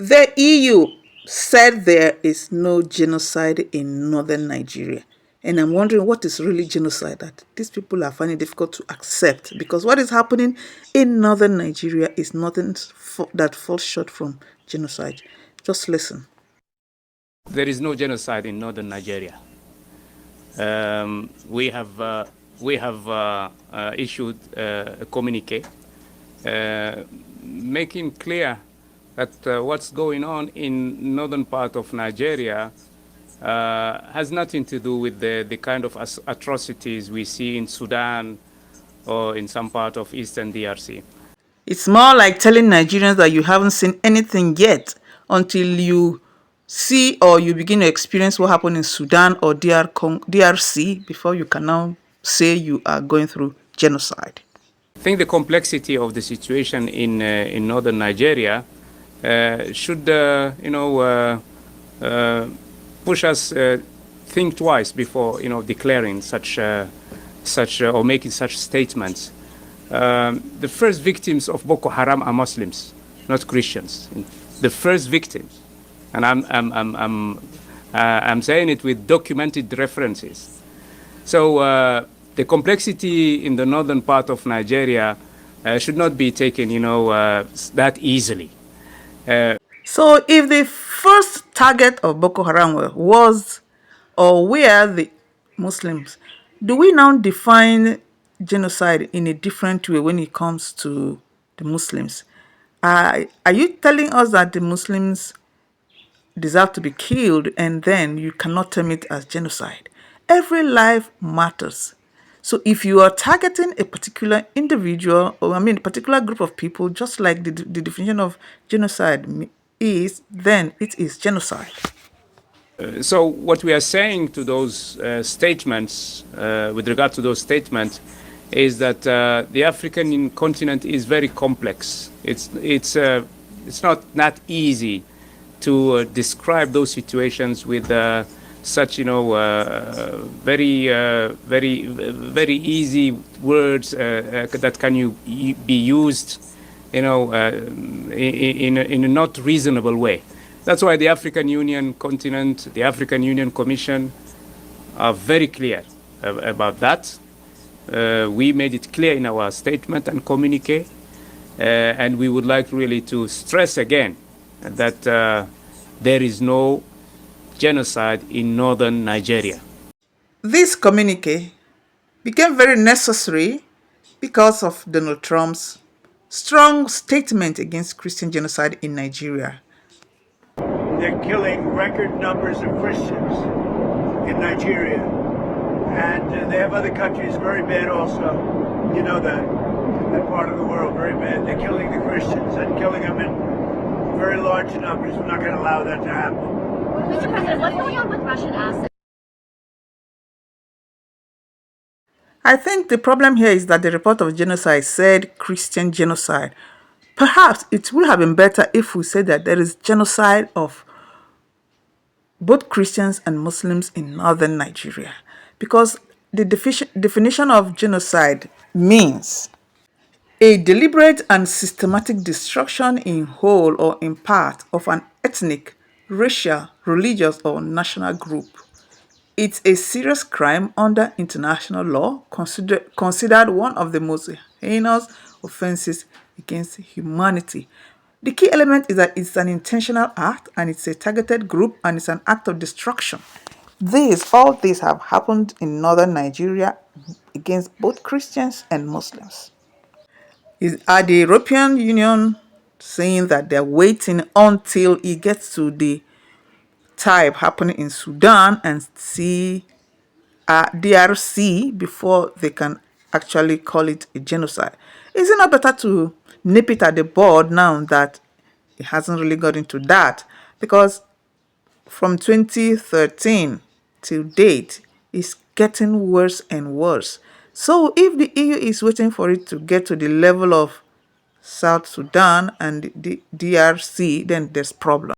The EU said there is no genocide in northern Nigeria. And I'm wondering what is really genocide that these people are finding difficult to accept, because what is happening in northern Nigeria is nothing that falls short from genocide. Just listen. There is no genocide in northern Nigeria. We have issued a communique making clear that what's going on in northern part of Nigeria has nothing to do with the kind of atrocities we see in Sudan or in some part of eastern DRC. It's more like telling Nigerians that you haven't seen anything yet until you see or you begin to experience what happened in Sudan or DRC before you can now say you are going through genocide. I think the complexity of the situation in northern Nigeria should push us think twice before declaring such or making such statements. The first victims of Boko Haram are Muslims, not Christians. The first victims, and I'm saying it with documented references. So the complexity in the northern part of Nigeria should not be taken, that easily. So if the first target of Boko Haram was or were the Muslims, do we now define genocide in a different way when it comes to the Muslims? Are you telling us that the Muslims deserve to be killed and then you cannot term it as genocide? Every life matters. So if you are targeting a particular individual, or a particular group of people, just like the definition of genocide is, then it is genocide. So what we are saying to those statements, with regard to those statements, is that the African continent is very complex. It's not that easy to describe those situations with such very easy words that can be used in a not reasonable way. That's why the African Union continent, the African Union Commission are very clear about that. We made it clear in our statement and communique, and we would like really to stress again that there is no genocide in northern Nigeria. This communique became very necessary because of Donald Trump's strong statement against Christian genocide in Nigeria. They're killing record numbers of Christians in Nigeria. And they have other countries very bad also. You know that part of the world very bad. They're killing the Christians and killing them in very large numbers. We're not going to allow that to happen. Mr. President, what's going on with Russian assets? I think the problem here is that the report of genocide said Christian genocide. Perhaps it would have been better if we said that there is genocide of both Christians and Muslims in northern Nigeria, because the definition of genocide means a deliberate and systematic destruction in whole or in part of an ethnic, racial, religious, or national group. It's a serious crime under international law, considered one of the most heinous offenses against humanity. The key element is that it's an intentional act and it's a targeted group and it's an act of destruction. All these have happened in northern Nigeria against both Christians and Muslims. Are the European Union saying that they're waiting until it gets to the type happening in Sudan and see DRC before they can actually call it a genocide? Is it not better to nip it at the bud now that it hasn't really got into that? Because from 2013 till date, it's getting worse and worse. So if the EU is waiting for it to get to the level of South Sudan and the DRC, then there's problem.